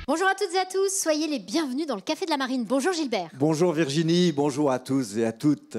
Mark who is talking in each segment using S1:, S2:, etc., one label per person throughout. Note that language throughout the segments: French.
S1: Bonjour à toutes et à tous, soyez les bienvenus dans le Café de la Marine. Bonjour Gilbert.
S2: Bonjour Virginie, bonjour à tous et à toutes.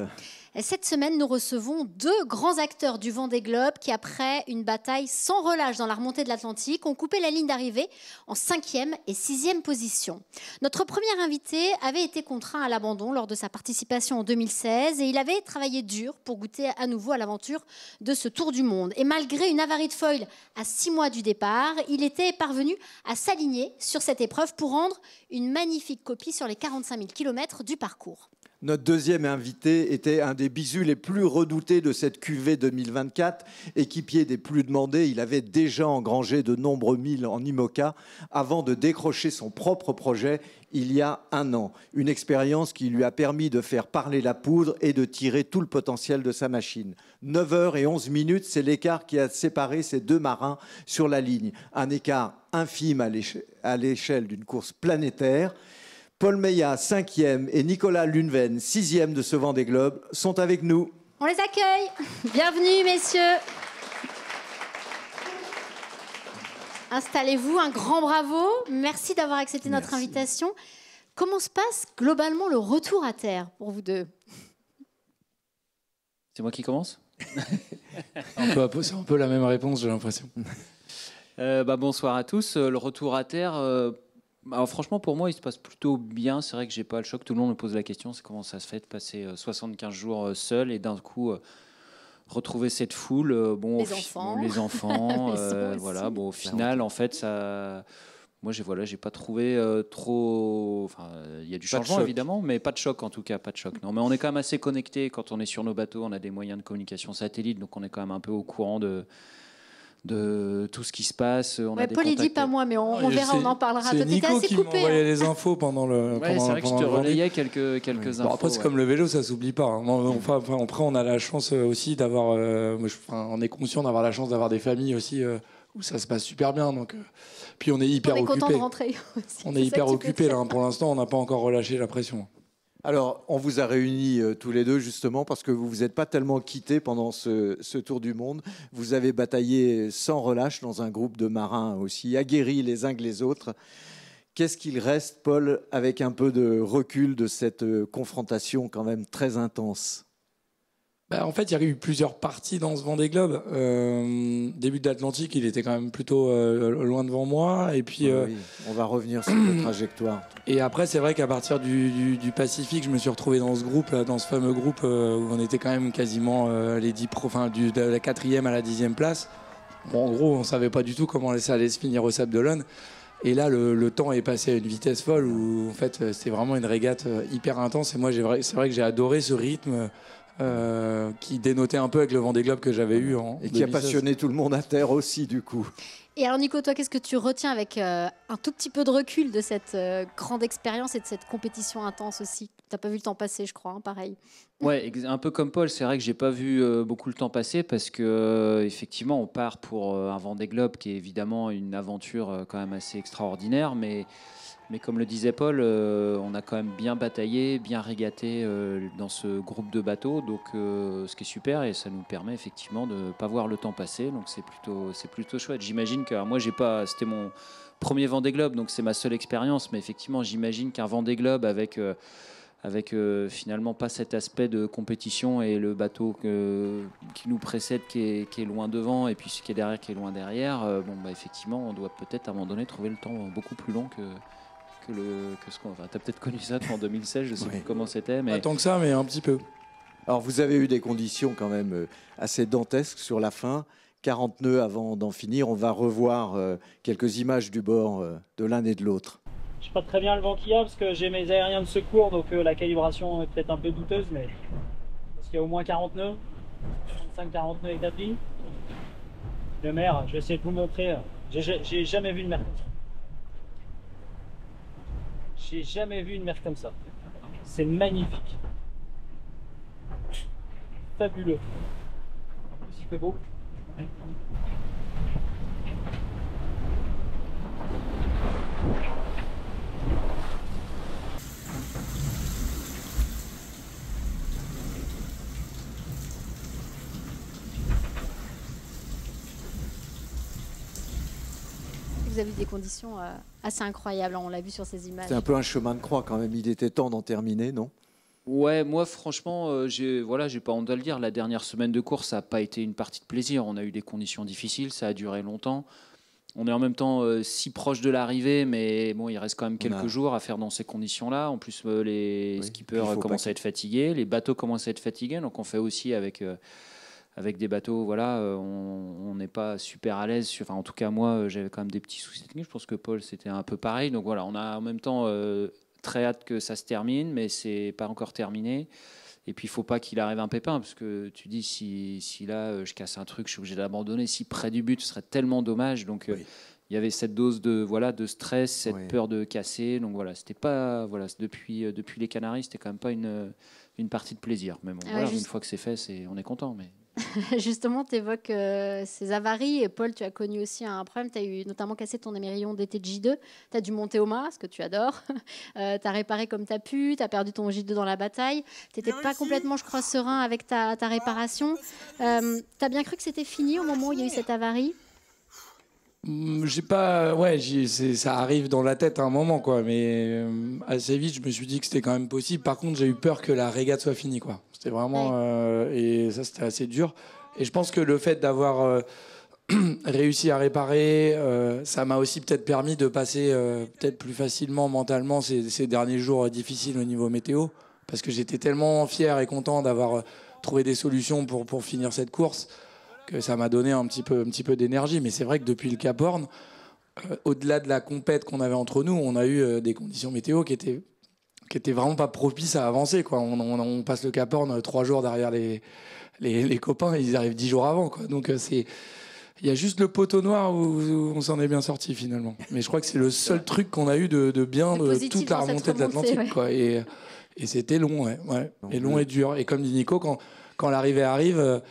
S1: Et cette semaine, nous recevons deux grands acteurs du Vendée Globe qui, après une bataille sans relâche dans la remontée de l'Atlantique, ont coupé la ligne d'arrivée en 5e et 6e position. Notre premier invité avait été contraint à l'abandon lors de sa participation en 2016 et il avait travaillé dur pour goûter à nouveau à l'aventure de ce tour du monde. Et malgré une avarie de foil à 6 mois du départ, il était parvenu à s'aligner sur cette épreuve pour rendre une magnifique copie sur les 45 000 km du parcours.
S2: Notre deuxième invité était un des bisous les plus redoutés de cette cuvée 2024. Équipier des plus demandés, il avait déjà engrangé de nombreux milles en IMOCA avant de décrocher son propre projet il y a un an. Une expérience qui lui a permis de faire parler la poudre et de tirer tout le potentiel de sa machine. 9h11, c'est l'écart qui a séparé ces deux marins sur la ligne. Un écart infime à l'échelle d'une course planétaire. Paul Meillat, 5e, et Nicolas Lunven, 6e de ce Vendée Globe, sont avec nous.
S1: On les accueille. Bienvenue, messieurs. Installez-vous, un grand bravo. Merci d'avoir accepté notre invitation. Comment se passe globalement le retour à terre pour vous deux?
S3: C'est moi qui commence.
S4: C'est un peu la même réponse, j'ai l'impression.
S3: Bonsoir à tous. Le retour à terre... Alors franchement, pour moi, il se passe plutôt bien. C'est vrai que j'ai pas le choc. Tout le monde me pose la question, c'est comment ça se fait de passer 75 jours seul et d'un coup retrouver cette foule.
S1: Les enfants,
S3: voilà. Bon, au final, en fait, ça. Moi, j'ai pas trouvé trop. Enfin, il y a du changement évidemment, mais pas de choc en tout cas, pas de choc. Non, mais on est quand même assez connectés quand on est sur nos bateaux. On a des moyens de communication satellite, donc on est quand même un peu au courant de tout ce qui se passe.
S1: Paul, il dit pas moi, mais on verra, on en parlera.
S4: C'est Nico qui m'envoyait les infos pendant le.
S3: C'est vrai que je te relayais quelques infos.
S4: Bon, après, c'est comme le vélo, ça s'oublie pas. Après, on a la chance aussi d'avoir. On est conscient d'avoir la chance d'avoir des familles aussi où ça se passe super bien. Donc, puis on est hyper occupé.
S1: On est content de rentrer aussi.
S4: On est hyper occupé là. Pour l'instant, on n'a pas encore relâché la pression.
S2: Alors, on vous a réunis tous les deux justement parce que vous vous êtes pas tellement quittés pendant ce tour du monde. Vous avez bataillé sans relâche dans un groupe de marins aussi aguerris les uns que les autres. Qu'est-ce qu'il reste, Paul, avec un peu de recul de cette confrontation quand même très intense?
S4: En fait, il y a eu plusieurs parties dans ce Vendée Globe. Début de l'Atlantique, il était quand même plutôt loin devant moi. Et puis,
S2: oui, on va revenir sur la trajectoire.
S4: Et après, c'est vrai qu'à partir du Pacifique, je me suis retrouvé dans ce groupe, dans ce fameux groupe où on était quand même quasiment les 10 de la 4e à la 10e place. Bon, en gros, on savait pas du tout comment ça allait se finir au Sable d'Olonne. Et là, le temps est passé à une vitesse folle où, en fait, c'était vraiment une régate hyper intense. Et moi, c'est vrai que j'ai adoré ce rythme. Qui dénotait un peu avec le Vendée Globe que j'avais eu en 2016.
S2: Et qui a passionné tout le monde à terre aussi, du coup.
S1: Et alors, Nico, toi, qu'est-ce que tu retiens avec un tout petit peu de recul de cette grande expérience et de cette compétition intense aussi? Tu n'as pas vu le temps passer, je crois, hein, pareil.
S3: Ouais, un peu comme Paul, c'est vrai que j'ai pas vu beaucoup le temps passer parce que effectivement, on part pour un Vendée Globe qui est évidemment une aventure quand même assez extraordinaire, mais comme le disait Paul, on a quand même bien bataillé, bien régaté dans ce groupe de bateaux, donc ce qui est super et ça nous permet effectivement de ne pas voir le temps passer, donc c'est plutôt chouette. J'imagine que moi c'était mon premier Vendée Globe, donc c'est ma seule expérience, mais effectivement j'imagine qu'un Vendée Globe avec finalement pas cet aspect de compétition et le bateau qui nous précède qui est loin devant et puis ce qui est derrière qui est loin derrière, effectivement on doit peut-être à un moment donné trouver le temps beaucoup plus long que ce qu'on... Enfin, t'as peut-être connu ça toi, en 2016, je sais plus comment c'était. Mais...
S4: Pas tant que ça, mais un petit peu.
S2: Alors, vous avez eu des conditions quand même assez dantesques sur la fin. 40 nœuds avant d'en finir. On va revoir quelques images du bord de l'un et de l'autre.
S5: Je sais pas très bien le vent qu'il y a parce que j'ai mes aériens de secours, donc la calibration est peut-être un peu douteuse, mais parce qu'il y a au moins 40 nœuds, 35-40 nœuds établis. Le mer, je vais essayer de vous montrer. J'ai jamais vu une mer comme ça. J'ai jamais vu une mer comme ça. C'est magnifique. Fabuleux. En plus, il fait beau.
S1: Vous vous avez eu des conditions assez incroyables, on l'a vu sur ces images.
S2: C'est un peu un chemin de croix quand même. Il était temps d'en terminer, non?
S3: Ouais, moi franchement, j'ai pas honte de le dire. La dernière semaine de course, ça n'a pas été une partie de plaisir. On a eu des conditions difficiles, ça a duré longtemps. On est en même temps si proche de l'arrivée, mais bon, il reste quand même quelques jours à faire dans ces conditions-là. En plus, les skippers commencent à être fatigués, les bateaux commencent à être fatigués, donc on fait aussi avec des bateaux, voilà, on n'est pas super à l'aise. Enfin, en tout cas, moi, j'avais quand même des petits soucis techniques. Je pense que Paul, c'était un peu pareil. Donc voilà, on a en même temps très hâte que ça se termine, mais c'est pas encore terminé. Et puis, il ne faut pas qu'il arrive un pépin, parce que tu dis, si là, je casse un truc, je suis obligé d'abandonner. Si près du but, ce serait tellement dommage. Donc, il y avait cette dose de stress, cette peur de casser. Donc, voilà, c'était pas... Voilà, depuis les Canaries, c'était quand même pas une partie de plaisir. Mais bon, voilà, une fois que c'est fait, on est content. Mais...
S1: Justement, tu évoques ces avaries. Et Paul, tu as connu aussi un problème. Tu as eu notamment cassé ton émerillon d'été de J2. Tu as dû monter au mât, ce que tu adores. Tu as réparé comme tu as pu. Tu as perdu ton J2 dans la bataille. Tu n'étais pas complètement, je crois, serein avec ta réparation. Tu as bien cru que c'était fini au moment où il y a eu cette avarie?
S4: J'ai pas, ça arrive dans la tête à un moment, quoi. Mais assez vite, je me suis dit que c'était quand même possible. Par contre, j'ai eu peur que la régate soit finie, quoi. C'était vraiment, et ça, c'était assez dur. Et je pense que le fait d'avoir réussi à réparer, ça m'a aussi peut-être permis de passer peut-être plus facilement mentalement ces derniers jours difficiles au niveau météo, parce que j'étais tellement fier et content d'avoir trouvé des solutions pour finir cette course, que ça m'a donné un petit peu d'énergie. Mais c'est vrai que depuis le Cap Horn, au-delà de la compète qu'on avait entre nous, on a eu des conditions météo qui étaient vraiment pas propices à avancer, quoi. On passe le Cap Horn 3 jours derrière les copains, ils arrivent 10 jours avant, quoi. Donc il y a juste le poteau noir où on s'en est bien sorti finalement. Mais je crois que c'est le seul truc qu'on a eu de bien de toute la remontée de l'Atlantique, quoi. Et c'était long, et long et dur. Et comme dit Nico, quand l'arrivée arrive,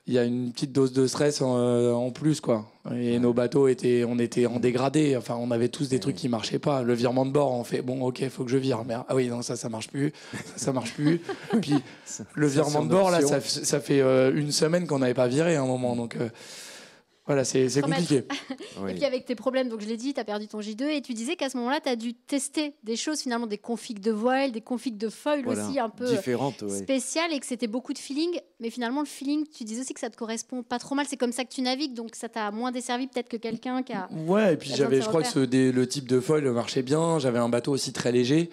S4: il y a une petite dose de stress en plus, quoi. Et nos bateaux on était en dégradé. Enfin, on avait tous des trucs qui marchaient pas. Le virement de bord, on fait bon, ok, faut que je vire. Mais ah oui, non, ça marche plus. Ça marche plus. Puis le virement de bord, là, ça fait une semaine qu'on n'avait pas viré à un moment. Donc voilà, c'est compliqué.
S1: Et puis avec tes problèmes, donc je l'ai dit, tu as perdu ton J2 et tu disais qu'à ce moment-là, tu as dû tester des choses, finalement, des configs de voile, des configs de foil aussi un peu spéciales, et que c'était beaucoup de feeling. Mais finalement, le feeling, tu disais aussi que ça te correspond pas trop mal. C'est comme ça que tu navigues, donc ça t'a moins desservi peut-être que quelqu'un qui a...
S4: Ouais, et puis je crois que le type de foil marchait bien. J'avais un bateau aussi très léger.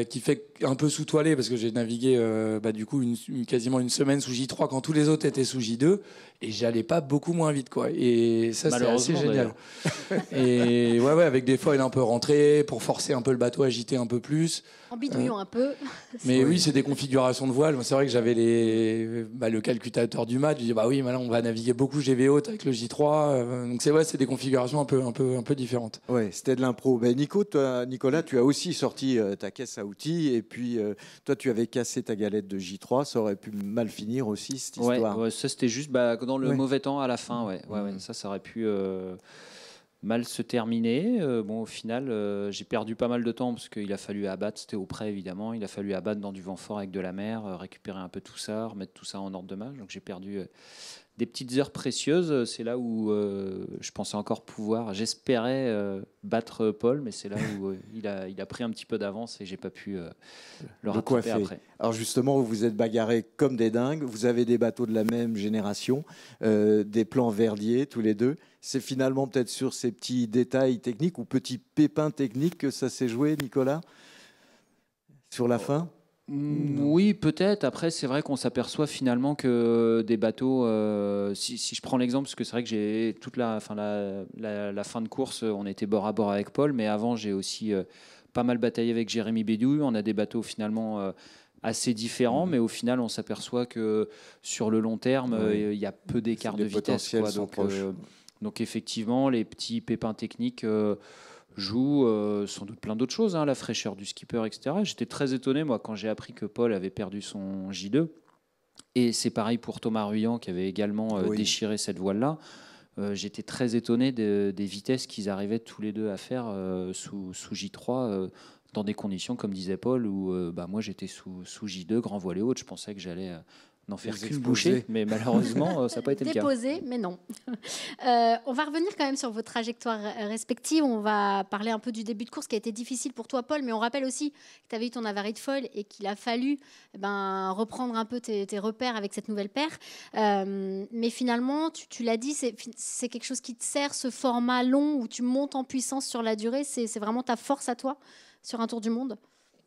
S4: Qui fait un peu sous-toilé, parce que j'ai navigué du coup quasiment une semaine sous J3 quand tous les autres étaient sous J2, et j'allais pas beaucoup moins vite, quoi. Et ça, c'est assez génial. Et avec des foils un peu rentrés pour forcer un peu le bateau à agiter un peu plus,
S1: en bidouillant un peu.
S4: Mais oui, c'est des configurations de voile. C'est vrai que j'avais le calculateur du match. Je dis bah oui, maintenant on va naviguer beaucoup GV haute avec le J3. Donc c'est des configurations un peu différentes.
S2: Ouais, c'était de l'impro. Ben Nicolas, tu as aussi sorti ta caisse à outils, et puis toi tu avais cassé ta galette de J3. Ça aurait pu mal finir aussi, cette histoire.
S3: Ouais, ça c'était juste dans le mauvais temps à la fin. Ça aurait pu mal se terminer. Au final, j'ai perdu pas mal de temps parce qu'il a fallu abattre. C'était au près évidemment. Il a fallu abattre dans du vent fort avec de la mer, récupérer un peu tout ça, remettre tout ça en ordre de marche. Donc j'ai perdu des petites heures précieuses. C'est là où je pensais encore pouvoir. J'espérais battre Paul, mais c'est là où il a pris un petit peu d'avance et j'ai pas pu le rattraper après.
S2: Alors justement, vous vous êtes bagarrés comme des dingues. Vous avez des bateaux de la même génération, des plans Verdier tous les deux. C'est finalement peut-être sur ces petits détails techniques ou petits pépins techniques que ça s'est joué, Nicolas, sur la fin?
S3: Oui, peut-être. Après, c'est vrai qu'on s'aperçoit finalement que des bateaux, si je prends l'exemple, parce que c'est vrai que j'ai toute la fin de course, on était bord à bord avec Paul, mais avant, j'ai aussi pas mal bataillé avec Jérémy Bédou. On a des bateaux finalement assez différents, mais au final, on s'aperçoit que sur le long terme, il y a peu d'écart de vitesse. Donc effectivement, les petits pépins techniques jouent sans doute plein d'autres choses, la fraîcheur du skipper, etc. J'étais très étonné, moi, quand j'ai appris que Paul avait perdu son J2. Et c'est pareil pour Thomas Ruyant, qui avait également déchiré cette voile-là. J'étais très étonné des vitesses qu'ils arrivaient tous les deux à faire sous J3, dans des conditions, comme disait Paul, où moi j'étais sous J2, grand voilé haute. Je pensais que j'allais n'en faire
S2: Les
S3: qu'une
S2: exploser.
S3: bouchée, mais malheureusement, ça n'a pas été le cas.
S1: Déposé, mais non. On va revenir quand même sur vos trajectoires respectives. On va parler un peu du début de course qui a été difficile pour toi, Paul, mais on rappelle aussi que tu avais eu ton avarie de foil et qu'il a fallu reprendre un peu tes repères avec cette nouvelle paire. Mais finalement, tu l'as dit, c'est quelque chose qui te sert, ce format long où tu montes en puissance sur la durée. C'est vraiment ta force à toi sur un tour du monde?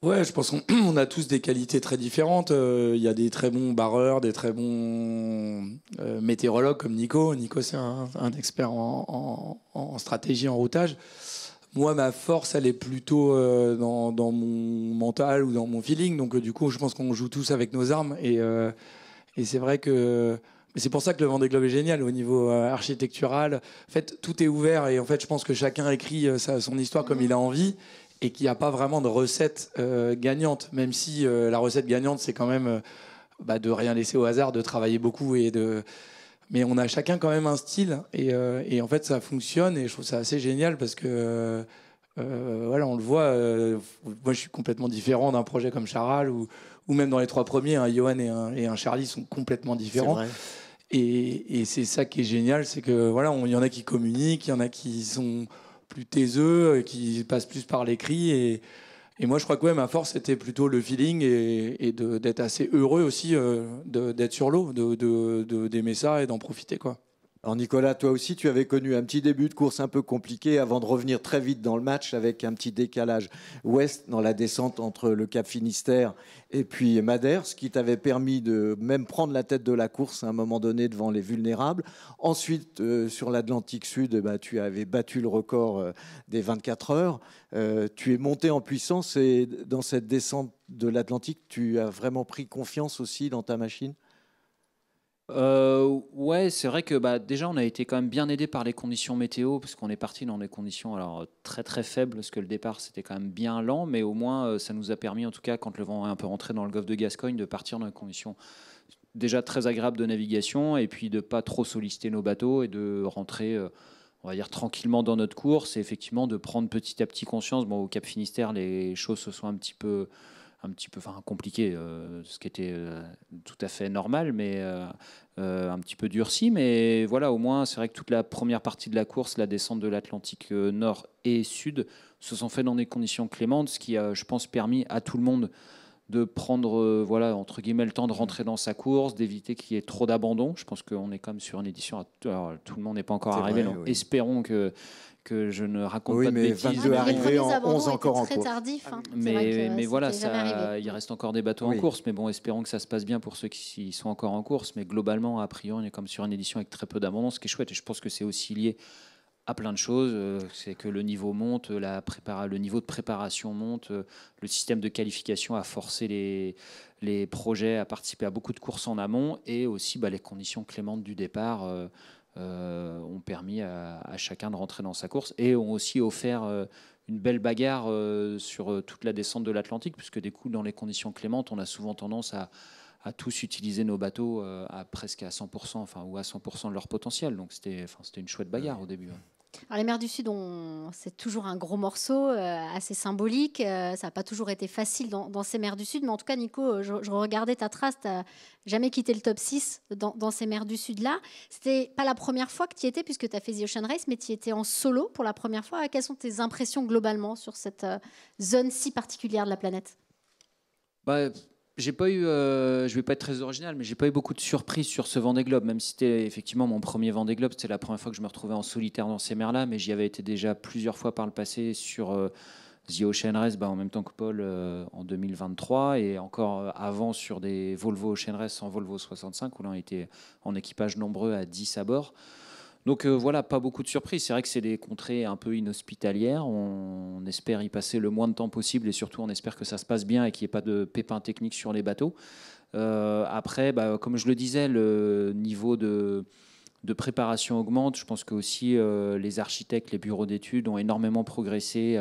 S4: Ouais, je pense qu'on a tous des qualités très différentes. Il y a des très bons barreurs, des très bons météorologues comme Nico. Nico, c'est un expert en stratégie, en routage. Moi, ma force, elle est plutôt dans mon mental ou dans mon feeling. Donc, du coup, je pense qu'on joue tous avec nos armes. Et c'est vrai que... Mais c'est pour ça que le Vendée Globe est génial au niveau architectural. En fait, tout est ouvert et en fait, je pense que chacun écrit son histoire comme il a envie. Et qu'il n'y a pas vraiment de recette gagnante, même si la recette gagnante, c'est quand même de rien laisser au hasard, de travailler beaucoup. Mais on a chacun quand même un style, et en fait, ça fonctionne, et je trouve ça assez génial, parce que, voilà, on le voit, moi, je suis complètement différent d'un projet comme Charal, ou même dans les trois premiers, un Johan et un Charlie sont complètement différents.
S2: C'est vrai.
S4: Et c'est ça qui est génial, c'est que voilà, il y en a qui communiquent, il y en a qui sont plus taiseux, qui passent plus par l'écrit. Et moi, je crois que ma force, c'était plutôt le feeling et d'être assez heureux aussi d'être sur l'eau, d'aimer ça et d'en profiter, quoi.
S2: Alors Nicolas, toi aussi, tu avais connu un petit début de course un peu compliqué avant de revenir très vite dans le match avec un petit décalage ouest dans la descente entre le Cap Finistère et puis Madère, ce qui t'avait permis de même prendre la tête de la course à un moment donné devant les vulnérables. Ensuite, sur l'Atlantique Sud, tu avais battu le record des 24 heures. Tu es monté en puissance et dans cette descente de l'Atlantique, tu as vraiment pris confiance aussi dans ta machine?
S3: Ouais, c'est vrai que déjà on a été quand même bien aidé par les conditions météo, parce qu'on est parti dans des conditions très très faibles, parce que le départ c'était quand même bien lent, mais au moins ça nous a permis, en tout cas quand le vent est un peu rentré dans le golfe de Gascogne, de partir dans des conditions déjà très agréables de navigation, et puis de pas trop solliciter nos bateaux et de rentrer on va dire tranquillement dans notre course, et effectivement de prendre petit à petit conscience. Au Cap Finistère, les choses se sont un petit peu compliqué, ce qui était tout à fait normal, mais un petit peu durci. Mais voilà, au moins, c'est vrai que toute la première partie de la course, la descente de l'Atlantique Nord et Sud, se sont fait dans des conditions clémentes, ce qui a, je pense, permis à tout le monde de prendre, entre guillemets, le temps de rentrer dans sa course, d'éviter qu'il y ait trop d'abandon. Je pense qu'on est quand même sur une édition. Alors, tout le monde n'est pas encore arrivé, donc
S2: oui.
S3: Espérons que je ne raconte pas de
S2: mais
S3: bêtises.
S2: 22 arrivés en 11 encore en
S1: très
S2: course.
S1: tardif.
S3: Mais voilà, il reste encore des bateaux en course. Mais bon, espérons que ça se passe bien pour ceux qui sont encore en course. Mais globalement, a priori, on est comme sur une édition avec très peu d'abondance, ce qui est chouette. Et je pense que c'est aussi lié à plein de choses. C'est que le niveau monte, le niveau de préparation monte, le système de qualification a forcé les projets à participer à beaucoup de courses en amont, et aussi les conditions clémentes du départ ont permis à chacun de rentrer dans sa course, et ont aussi offert une belle bagarre sur toute la descente de l'Atlantique, puisque des coups, dans les conditions clémentes, on a souvent tendance à tous utiliser nos bateaux presque à 100%, ou à 100% de leur potentiel. Donc c'était une chouette bagarre au début.
S1: Alors, les mers du Sud, c'est toujours un gros morceau, assez symbolique. Ça n'a pas toujours été facile dans ces mers du Sud. Mais en tout cas, Nico, je regardais ta trace. Tu n'as jamais quitté le top 6 dans ces mers du Sud-là. C'était pas la première fois que tu y étais, puisque tu as fait The Ocean Race, mais tu y étais en solo pour la première fois. Quelles sont tes impressions globalement sur cette zone si particulière de la planète ?
S3: J'ai pas eu, je vais pas être très original, mais j'ai pas eu beaucoup de surprises sur ce Vendée Globe, même si c'était effectivement mon premier Vendée Globe. C'était la première fois que je me retrouvais en solitaire dans ces mers-là, mais j'y avais été déjà plusieurs fois par le passé sur The Ocean Race, en même temps que Paul en 2023, et encore avant sur des Volvo Ocean Race en Volvo 65, où là on était en équipage nombreux à 10 à bord. Donc voilà, pas beaucoup de surprises. C'est vrai que c'est des contrées un peu inhospitalières. On espère y passer le moins de temps possible, et surtout on espère que ça se passe bien et qu'il n'y ait pas de pépins techniques sur les bateaux. Après, comme je le disais, le niveau de préparation augmente. Je pense que aussi les architectes, les bureaux d'études ont énormément progressé.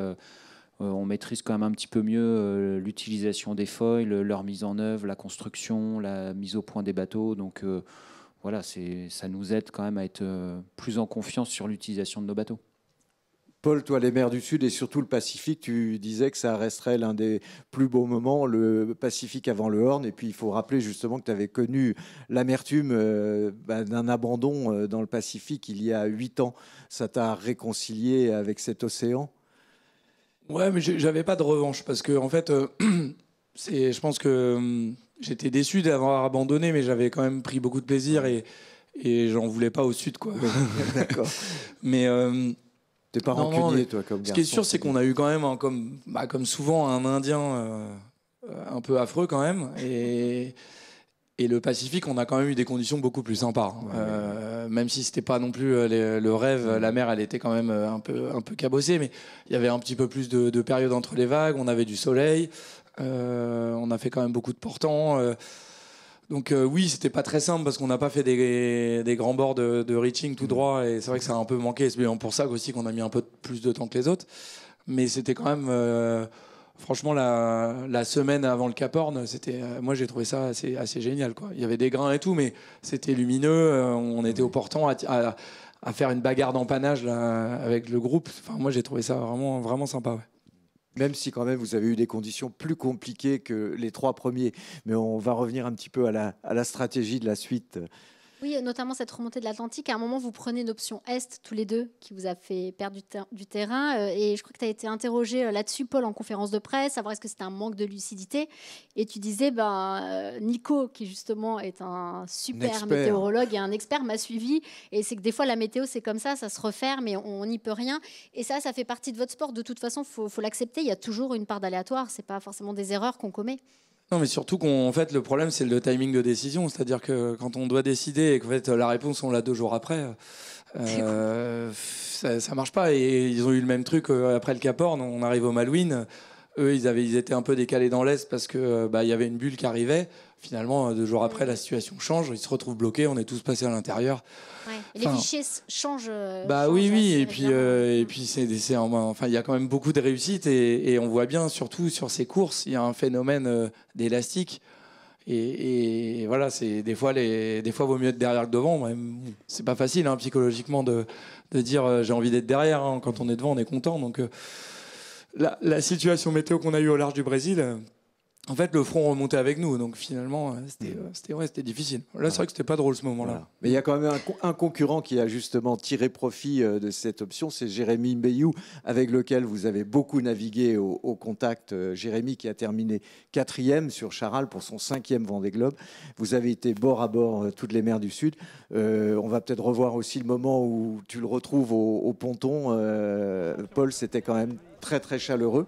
S3: On maîtrise quand même un petit peu mieux l'utilisation des foils, leur mise en œuvre, la construction, la mise au point des bateaux. Donc voilà, ça nous aide quand même à être plus en confiance sur l'utilisation de nos bateaux.
S2: Paul, toi, les mers du Sud et surtout le Pacifique, tu disais que ça resterait l'un des plus beaux moments, le Pacifique avant le Horn. Et puis, il faut rappeler justement que tu avais connu l'amertume d'un abandon dans le Pacifique il y a 8 ans. Ça t'a réconcilié avec cet océan?
S4: Ouais, mais j'avais pas de revanche parce que en fait, je pense que j'étais déçu d'avoir abandonné, mais j'avais quand même pris beaucoup de plaisir et j'en voulais pas au Sud, quoi.
S2: D'accord.
S4: Mais
S2: T'es pas
S4: non,
S2: rancunier, toi, comme
S4: ce qui est
S2: garçon,
S4: sûr, c'est qu'on a eu quand même, comme souvent, un Indien un peu affreux quand même. Et le Pacifique, on a quand même eu des conditions beaucoup plus sympas. Même si c'était pas non plus le rêve, la mer, elle était quand même un peu cabossée, mais il y avait un petit peu plus de périodes entre les vagues, on avait du soleil, on a fait quand même beaucoup de portants. Donc oui, c'était pas très simple parce qu'on n'a pas fait des grands bords de reaching tout droit, et c'est vrai que ça a un peu manqué. C'est pour ça aussi qu'on a mis un peu plus de temps que les autres. Mais c'était quand même... franchement, la semaine avant le Cap Horn, moi j'ai trouvé ça assez génial, quoi. Il y avait des grains et tout, mais c'était lumineux. On était au portant à faire une bagarre d'empannage là, avec le groupe. Enfin, moi j'ai trouvé ça vraiment, vraiment sympa. Ouais.
S2: Même si quand même vous avez eu des conditions plus compliquées que les 3 premiers. Mais on va revenir un petit peu à la stratégie de la suite.
S1: Oui, notamment cette remontée de l'Atlantique. À un moment, vous prenez une option Est, tous les deux, qui vous a fait perdre du terrain. Et je crois que tu as été interrogé là-dessus, Paul, en conférence de presse, savoir est-ce que c'était un manque de lucidité. Et tu disais, Nico, qui justement est un super météorologue et un expert, m'a suivi. Et c'est que des fois, la météo, c'est comme ça se referme et on n'y peut rien. Et ça fait partie de votre sport. De toute façon, il faut l'accepter. Il y a toujours une part d'aléatoire. Ce n'est pas forcément des erreurs qu'on commet.
S4: Non, mais surtout qu'en fait, le problème, c'est le timing de décision. C'est-à-dire que quand on doit décider et qu'en fait, la réponse, on l'a 2 jours après, ça marche pas. Et ils ont eu le même truc après le Cap Horn. On arrive au Malouine. Eux, ils étaient un peu décalés dans l'Est parce que y avait une bulle qui arrivait. Finalement, 2 jours après, la situation change. Ils se retrouvent bloqués. On est tous passés à l'intérieur.
S1: Ouais. Et les fichiers changent.
S4: Oui. Et puis, il y a quand même beaucoup de réussites et on voit bien, surtout sur ces courses, il y a un phénomène d'élastique. Et voilà, c'est des fois, vaut mieux être derrière que devant. C'est pas facile psychologiquement de dire j'ai envie d'être derrière. Quand on est devant, on est content. Donc la situation météo qu'on a eue au large du Brésil. En fait, le front remontait avec nous, donc finalement, c'était difficile. Là, c'est vrai que c'était pas drôle ce moment-là.
S2: Voilà. Mais il y a quand même un concurrent qui a justement tiré profit de cette option, c'est Jérémy Mbeyou, avec lequel vous avez beaucoup navigué au contact. Jérémy qui a terminé 4e sur Charal pour son 5e Vendée Globe. Vous avez été bord à bord toutes les mers du Sud. On va peut-être revoir aussi le moment où tu le retrouves au ponton. Paul, c'était quand même très très chaleureux.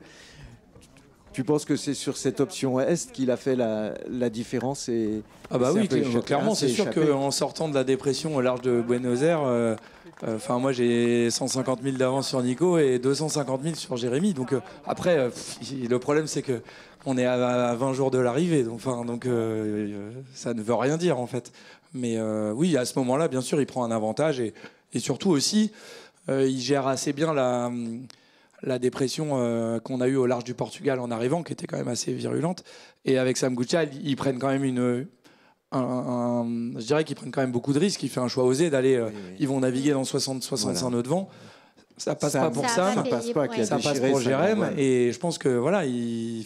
S2: Tu penses que c'est sur cette option Est qu'il a fait la différence
S4: oui, clairement, c'est sûr qu'en sortant de la dépression au large de Buenos Aires, moi j'ai 150 000 d'avance sur Nico et 250 000 sur Jérémy. Donc après, le problème c'est que on est à 20 jours de l'arrivée, donc ça ne veut rien dire en fait. Mais oui, à ce moment-là, bien sûr, il prend un avantage et surtout aussi, il gère assez bien la dépression qu'on a eue au large du Portugal en arrivant, qui était quand même assez virulente. Et avec Sam Gutschall, ils prennent quand même je dirais qu'ils prennent quand même beaucoup de risques. Il fait un choix osé d'aller... Ils vont naviguer dans 60-65 nœuds de vent. Ça passe pas pour ça.
S2: Ça passe pas.
S4: Ça passe pour Jérém. Et je pense que voilà, il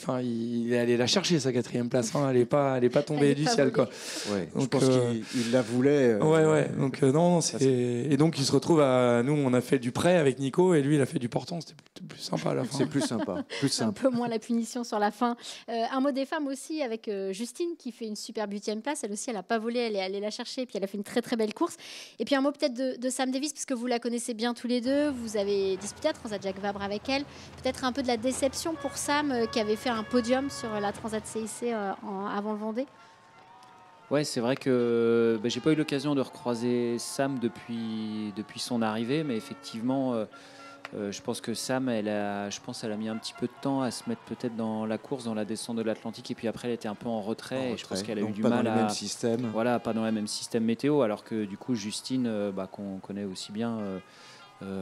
S4: est allé la chercher sa 4e place. Elle est pas tombée du ciel, quoi.
S2: Ouais, donc, je pense qu'il la voulait.
S4: Ouais. Donc non, et donc il se retrouve à nous. On a fait du prêt avec Nico et lui il a fait du portant. C'était plus sympa à la fin.
S2: C'est plus sympa, plus simple.
S1: Un peu moins la punition sur la fin. Un mot des femmes aussi avec Justine qui fait une superbe 8e place. Elle aussi, elle a pas volé, elle est allée la chercher. Et puis elle a fait une très très belle course. Et puis un mot peut-être de Sam Davis puisque vous la connaissez bien tous les deux. Vous avez disputé la Transat Jacques Vabre avec elle. Peut-être un peu de la déception pour Sam qui avait fait un podium sur la Transat CIC avant le Vendée.
S3: Ouais, c'est vrai que j'ai pas eu l'occasion de recroiser Sam depuis son arrivée, mais effectivement, je pense que Sam, elle a mis un petit peu de temps à se mettre peut-être dans la course, dans la descente de l'Atlantique, et puis après elle était un peu en retrait. Et je pense qu'elle a eu du mal
S2: à... Même système.
S3: Voilà, pas dans le même système météo, alors que du coup Justine, qu'on connaît aussi bien.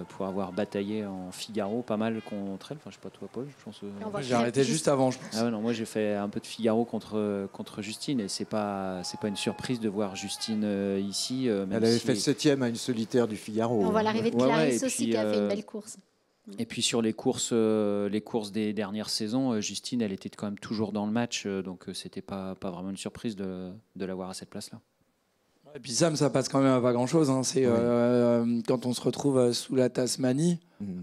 S3: Pour avoir bataillé en Figaro pas mal contre elle. Enfin, je sais pas toi, Paul. Je pense.
S4: J'ai arrêté juste avant, je pense.
S3: Ah ouais, non, moi j'ai fait un peu de Figaro contre Justine et c'est pas une surprise de voir Justine ici.
S2: Elle avait fait 7e à une solitaire du Figaro.
S1: On voit l'arrivée de Clarisse aussi qui a fait une belle course.
S3: Et puis sur les courses des dernières saisons, Justine, elle était quand même toujours dans le match, donc c'était pas vraiment une surprise de l'avoir à cette place-là.
S4: Et puis Sam, ça passe quand même à pas grand-chose. Hein. C'est quand on se retrouve sous la Tasmanie,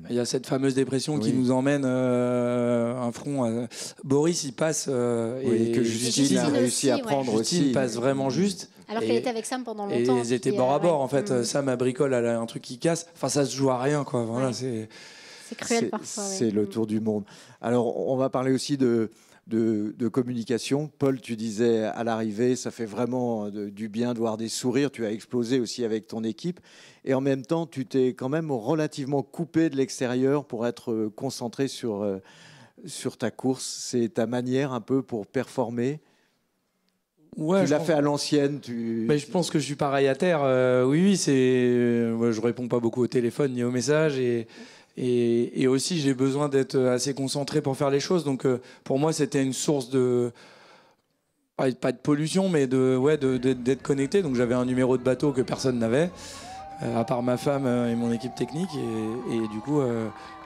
S4: il y a cette fameuse dépression qui nous emmène un front. Boris, il passe
S2: et que Justine a réussi à prendre
S4: Justine
S2: aussi.
S4: passe vraiment juste.
S1: Alors qu'elle était avec Sam pendant longtemps.
S4: Et ils étaient bord à bord en fait. Sam à bricole, elle a un truc qui casse. Enfin, ça se joue à rien quoi. Voilà,
S1: c'est cruel parfois.
S2: C'est le tour du monde. Alors, on va parler aussi de communication. Paul, tu disais à l'arrivée, ça fait vraiment du bien de voir des sourires. Tu as explosé aussi avec ton équipe. Et en même temps, tu t'es quand même relativement coupé de l'extérieur pour être concentré sur ta course. C'est ta manière un peu pour performer. Ouais, tu l'as fait à l'ancienne.
S4: Mais je pense que je suis pareil à terre. Oui, je réponds pas beaucoup au téléphone ni aux messages. Et aussi, j'ai besoin d'être assez concentré pour faire les choses. Donc, pour moi, c'était une source de... Pas de pollution, mais d'être connecté. Donc, j'avais un numéro de bateau que personne n'avait, à part ma femme et mon équipe technique. Et du coup,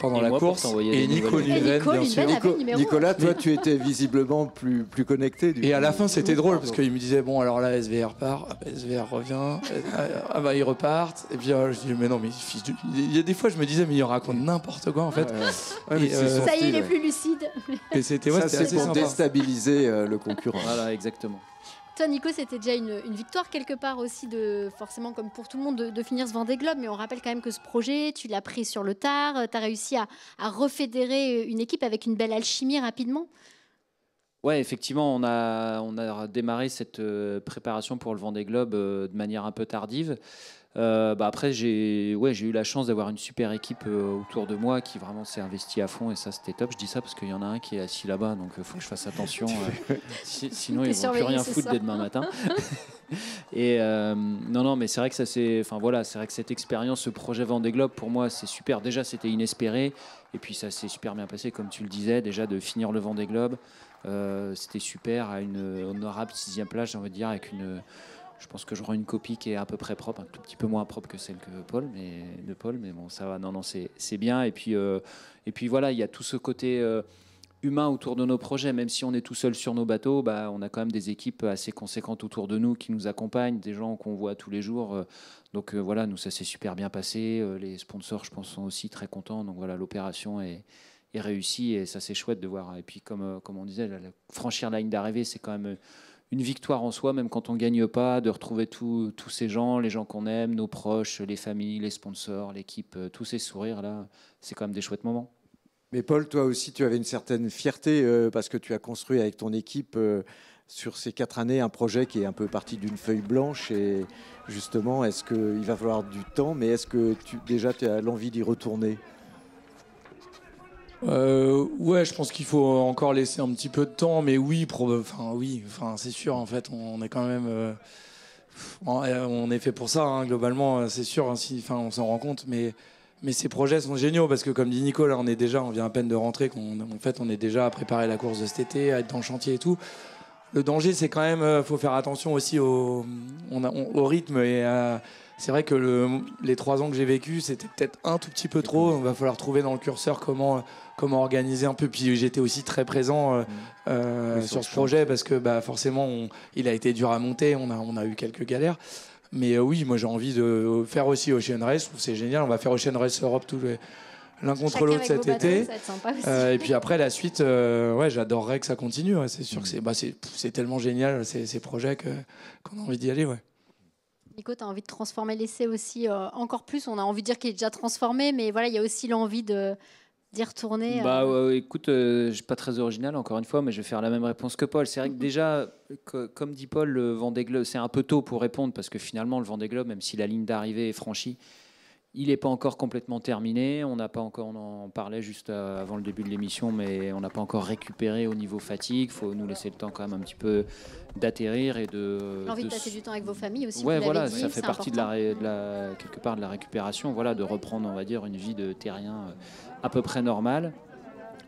S4: pendant la course... Et Nico Lundgren, bien sûr.
S2: Nicolas, toi, tu étais visiblement plus connecté.
S4: Et à la fin, c'était drôle, parce qu'il me disait, bon, alors là, SVR part, SVR revient, ils repartent. Et puis, je dis, mais non, mais il y a des fois, je me disais, mais il raconte n'importe quoi, en fait.
S1: Ça y est, il est plus lucide.
S4: Et c'était
S2: assez pour déstabiliser le concurrent.
S3: Voilà, exactement.
S1: Toi, Nico, c'était déjà une victoire quelque part aussi, forcément comme pour tout le monde, de finir ce Vendée Globe. Mais on rappelle quand même que ce projet, tu l'as pris sur le tard. Tu as réussi à refédérer une équipe avec une belle alchimie rapidement.
S3: Ouais, effectivement, on a démarré cette préparation pour le Vendée Globe de manière un peu tardive. Après, j'ai eu la chance d'avoir une super équipe autour de moi qui vraiment s'est investie à fond et ça, c'était top. Je dis ça parce qu'il y en a un qui est assis là-bas, donc il faut que je fasse attention. Sinon, ils ne vont plus rien foutre dès demain matin. Et non, mais c'est vrai que c'est vrai que cette expérience, ce projet Vendée Globe, pour moi, c'est super. Déjà, c'était inespéré et puis ça s'est super bien passé, comme tu le disais, déjà de finir le Vendée Globe. C'était super, à une honorable 6e place, j'ai envie de dire, avec je pense que j'aurai une copie qui est à peu près propre, un tout petit peu moins propre que celle de Paul, mais bon, ça va, non, c'est bien. Et puis voilà, il y a tout ce côté humain autour de nos projets, même si on est tout seul sur nos bateaux, on a quand même des équipes assez conséquentes autour de nous qui nous accompagnent, des gens qu'on voit tous les jours. Donc voilà, nous, ça s'est super bien passé. Les sponsors, je pense, sont aussi très contents. Donc voilà, l'opération est réussie et ça, c'est chouette de voir. Et puis, comme on disait, franchir la ligne d'arrivée, c'est quand même une victoire en soi, même quand on ne gagne pas, de retrouver tous ces gens, les gens qu'on aime, nos proches, les familles, les sponsors, l'équipe, tous ces sourires-là, c'est quand même des chouettes moments.
S2: Mais Paul, toi aussi, tu avais une certaine fierté parce que tu as construit avec ton équipe sur ces 4 années un projet qui est un peu parti d'une feuille blanche. Et justement, est-ce qu'il va falloir du temps, mais est-ce que déjà tu as l'envie d'y retourner ?
S4: Ouais, je pense qu'il faut encore laisser un petit peu de temps, mais oui, c'est sûr. En fait, on est quand même, on est fait pour ça, hein, globalement, c'est sûr. Hein, on s'en rend compte, mais ces projets sont géniaux parce que, comme dit Nico, là, on vient à peine de rentrer, on est déjà à préparer la course de cet été, à être dans le chantier et tout. Le danger, c'est quand même, faut faire attention aussi au rythme et c'est vrai que les 3 ans que j'ai vécu, c'était peut-être un tout petit peu trop. Il va falloir trouver dans le curseur comment organiser un peu. Puis j'étais aussi très présent sur ce projet parce que forcément, il a été dur à monter. On a eu quelques galères. Mais oui, moi j'ai envie de faire aussi Ocean Race. Je trouve que c'est génial. On va faire Ocean Race Europe l'un contre l'autre cet été. Et puis après la suite, j'adorerais que ça continue. Ouais. C'est sûr que c'est tellement génial ces projets qu'on a envie d'y aller. Ouais.
S1: Nico, tu as envie de transformer l'essai aussi encore plus. On a envie de dire qu'il est déjà transformé, mais voilà, il y a aussi l'envie d'y retourner.
S3: Écoute, je suis pas très original encore une fois, mais je vais faire la même réponse que Paul. C'est vrai que déjà, comme dit Paul, le Vendée Globe, c'est un peu tôt pour répondre parce que finalement, le Vendée Globe, même si la ligne d'arrivée est franchie, il n'est pas encore complètement terminé. On en parlait juste avant le début de l'émission, mais on n'a pas encore récupéré au niveau fatigue. Il faut nous laisser le temps quand même un petit peu d'atterrir et
S1: l'envie de passer du temps avec vos familles aussi.
S3: Ouais, voilà, ça fait partie quelque part de la récupération. Voilà, de reprendre, on va dire, une vie de terrien à peu près normale,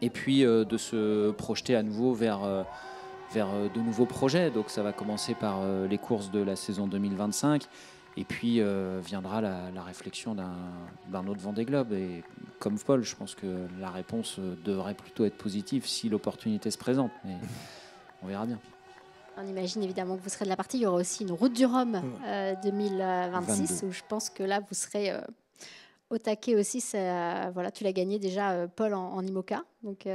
S3: et puis de se projeter à nouveau vers de nouveaux projets. Donc ça va commencer par les courses de la saison 2025. Et puis viendra la réflexion d'un autre Vendée Globe. Et comme Paul, je pense que la réponse devrait plutôt être positive si l'opportunité se présente. Mais on verra bien.
S1: On imagine évidemment que vous serez de la partie. Il y aura aussi une route du Rhum 2026 où je pense que là, vous serez au taquet aussi. Voilà, tu l'as gagné déjà, Paul, en IMOCA. Donc,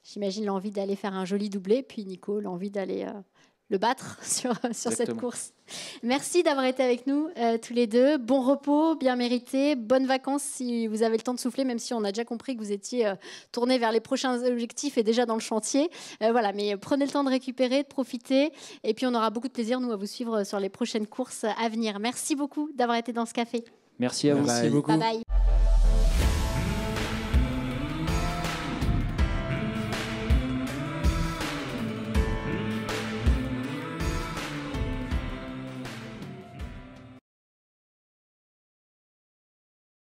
S1: j'imagine l'envie d'aller faire un joli doublé. Puis Nico, l'envie d'aller le battre sur cette course. Merci d'avoir été avec nous tous les deux. Bon repos, bien mérité. Bonnes vacances si vous avez le temps de souffler, même si on a déjà compris que vous étiez tourné vers les prochains objectifs et déjà dans le chantier. Voilà, mais prenez le temps de récupérer, de profiter. Et puis on aura beaucoup de plaisir, nous, à vous suivre sur les prochaines courses à venir. Merci beaucoup d'avoir été dans ce café.
S3: Merci à vous.
S4: Merci beaucoup.
S1: Bye bye.